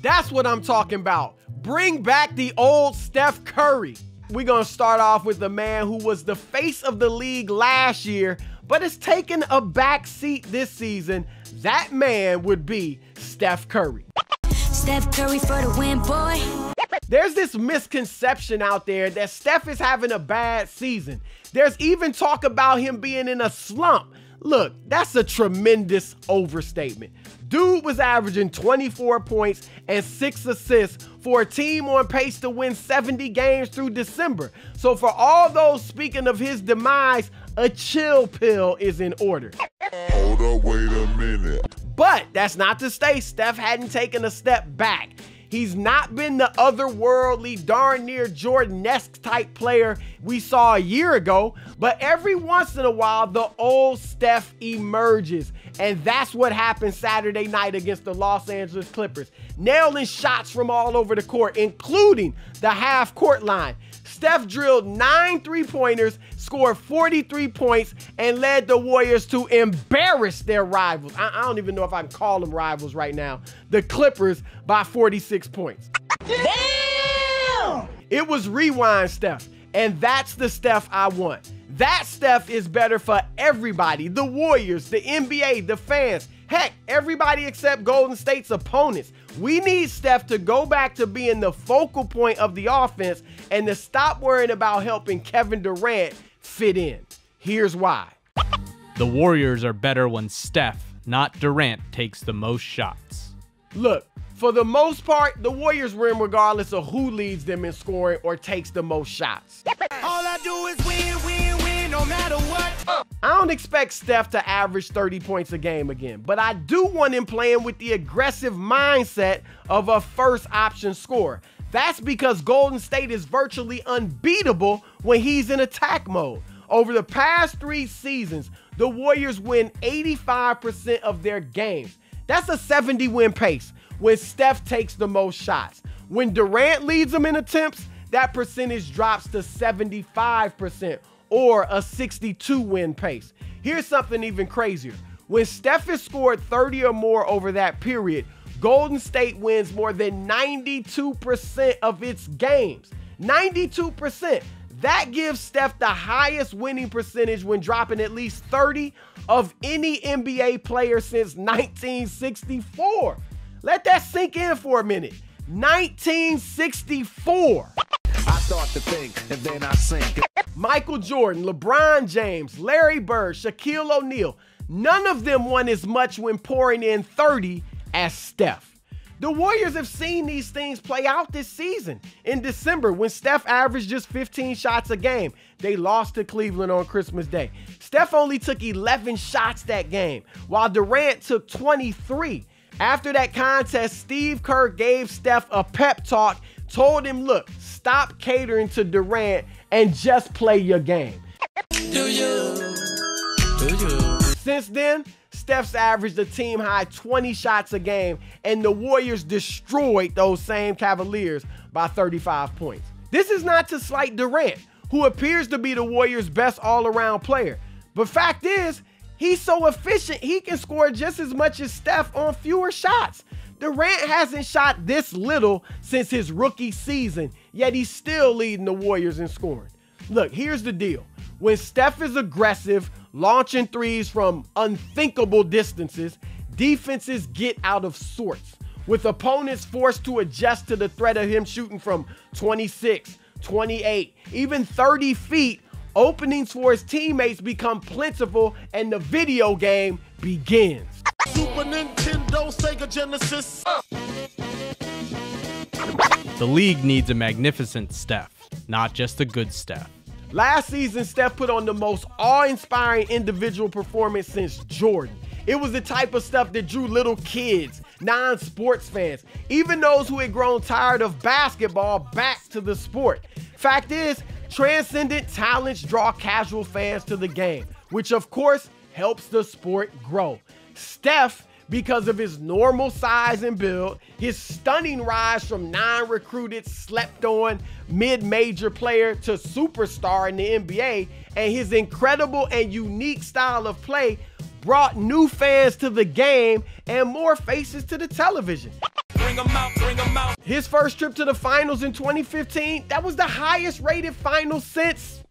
That's what I'm talking about. Bring back the old Steph Curry. We're going to start off with the man who was the face of the league last year, but has taken a back seat this season. That man would be Steph Curry. Steph Curry for the win, boy. There's this misconception out there that Steph is having a bad season. There's even talk about him being in a slump. Look, that's a tremendous overstatement. Dude was averaging 24 points and 6 assists for a team on pace to win 70 games through December. So for all those speaking of his demise, a chill pill is in order. Hold up, wait a minute. But that's not to say Steph hadn't taken a step back. He's not been the otherworldly, darn near Jordan-esque type player we saw a year ago, but every once in a while, the old Steph emerges. And that's what happened Saturday night against the Los Angeles Clippers. Nailing shots from all over the court, including the half-court line. Steph drilled 9 3-pointers, scored 43 points, and led the Warriors to embarrass their rivals. I don't even know if I can call them rivals right now. The Clippers by 46 points. Damn! It was rewind Steph, and that's the Steph I want. That Steph is better for everybody. The Warriors, the NBA, the fans, heck, everybody except Golden State's opponents. We need Steph to go back to being the focal point of the offense and to stop worrying about helping Kevin Durant fit in. Here's why. The Warriors are better when Steph, not Durant, takes the most shots. Look, for the most part, the Warriors win regardless of who leads them in scoring or takes the most shots. All I do is win, win, win, no matter what. I don't expect Steph to average 30 points a game again, but I do want him playing with the aggressive mindset of a first option scorer. That's because Golden State is virtually unbeatable when he's in attack mode. Over the past 3 seasons, the Warriors win 85% of their games. That's a 70-win pace when Steph takes the most shots. When Durant leads them in attempts, that percentage drops to 75%, or a 62-win pace. Here's something even crazier. When Steph has scored 30 or more over that period, Golden State wins more than 92% of its games. 92%. That gives Steph the highest winning percentage when dropping at least 30 of any NBA player since 1964. Let that sink in for a minute. 1964. I start to think and then I sink. Michael Jordan, LeBron James, Larry Bird, Shaquille O'Neal, none of them won as much when pouring in 30 as Steph. The Warriors have seen these things play out this season. In December, when Steph averaged just 15 shots a game, they lost to Cleveland on Christmas Day. Steph only took 11 shots that game, while Durant took 23. After that contest, Steve Kerr gave Steph a pep talk, told him, look, stop catering to Durant and just play your game. Do you? Since then, Steph's averaged a team-high 20 shots a game, and the Warriors destroyed those same Cavaliers by 35 points. This is not to slight Durant, who appears to be the Warriors' best all-around player. But fact is, he's so efficient, he can score just as much as Steph on fewer shots. Durant hasn't shot this little since his rookie season, yet he's still leading the Warriors in scoring. Look, here's the deal. When Steph is aggressive, launching threes from unthinkable distances, defenses get out of sorts, with opponents forced to adjust to the threat of him shooting from 26, 28, even 30 feet. Openings for his teammates become plentiful and the video game begins. Super Nintendo, Sega Genesis. The league needs a magnificent Steph, not just a good Steph. Last season, Steph put on the most awe-inspiring individual performance since Jordan. It was the type of stuff that drew little kids, non-sports fans, even those who had grown tired of basketball back to the sport. Fact is, transcendent talents draw casual fans to the game, which of course helps the sport grow. Steph, because of his normal size and build, his stunning rise from non-recruited, slept-on, mid-major player to superstar in the NBA, and his incredible and unique style of play brought new fans to the game and more faces to the television. Bring bring 'em out, bring 'em out. His first trip to the finals in 2015, that was the highest rated finals since,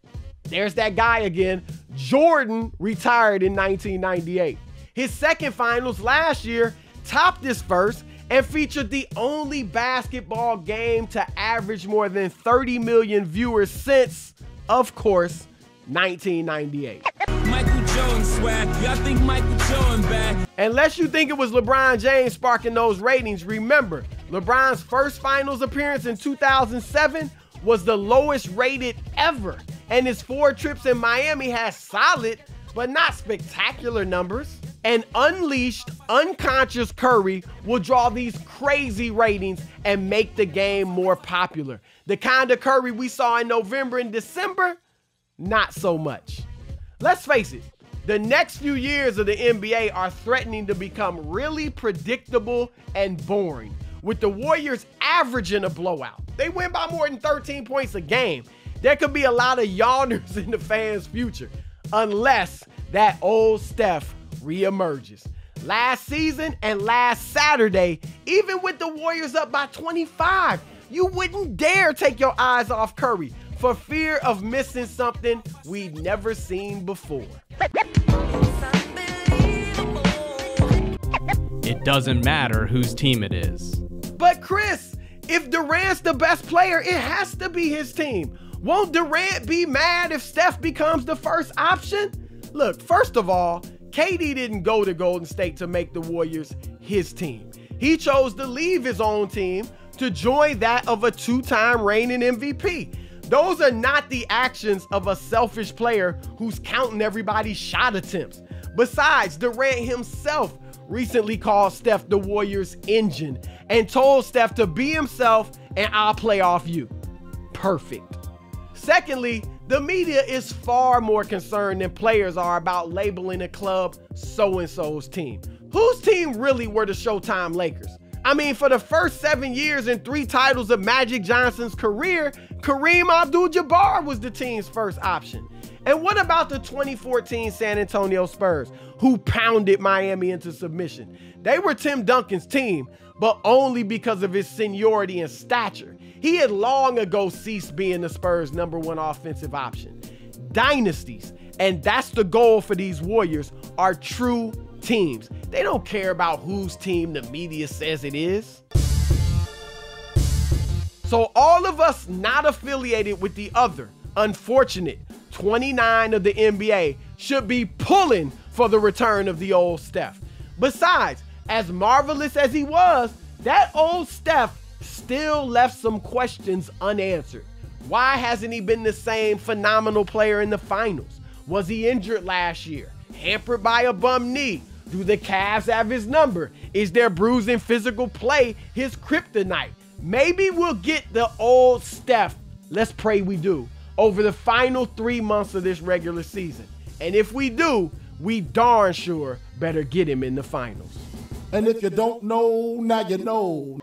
there's that guy again, Jordan retired in 1998. His second finals last year topped his first and featured the only basketball game to average more than 30 million viewers since, of course, 1998. Michael Jordan swag, y'all think Michael Jordan back? Unless you think it was LeBron James sparking those ratings, remember, LeBron's first finals appearance in 2007 was the lowest rated ever, and his 4 trips in Miami has solid, but not spectacular numbers. An unleashed, unconscious Curry will draw these crazy ratings and make the game more popular. The kind of Curry we saw in November and December, not so much. Let's face it, the next few years of the NBA are threatening to become really predictable and boring, with the Warriors averaging a blowout. They win by more than 13 points a game. There could be a lot of yawners in the fans' future, unless that old Steph reemerges. Last season and last Saturday, even with the Warriors up by 25, you wouldn't dare take your eyes off Curry for fear of missing something we'd never seen before. It doesn't matter whose team it is. But Chris, if Durant's the best player, it has to be his team. Won't Durant be mad if Steph becomes the first option? Look, first of all, KD didn't go to Golden State to make the Warriors his team. He chose to leave his own team to join that of a 2-time reigning MVP. Those are not the actions of a selfish player who's counting everybody's shot attempts. Besides, Durant himself recently called Steph the Warriors' engine and told Steph to be himself and I'll play off you. Perfect. Secondly, the media is far more concerned than players are about labeling a club so-and-so's team. Whose team really were the Showtime Lakers? I mean, for the first 7 years and 3 titles of Magic Johnson's career, Kareem Abdul-Jabbar was the team's first option. And what about the 2014 San Antonio Spurs, who pounded Miami into submission? They were Tim Duncan's team, but only because of his seniority and stature. He had long ago ceased being the Spurs' #1 offensive option. Dynasties, and that's the goal for these Warriors, are true teams. They don't care about whose team the media says it is. So all of us not affiliated with the other unfortunate 29 of the NBA should be pulling for the return of the old Steph. Besides, as marvelous as he was, that old Steph still left some questions unanswered. Why hasn't he been the same phenomenal player in the finals? Was he injured last year? Hampered by a bum knee? Do the Cavs have his number? Is their bruising physical play his kryptonite? Maybe we'll get the old Steph, let's pray we do, over the final 3 months of this regular season. And if we do, we darn sure better get him in the finals. And if you don't know, now you know.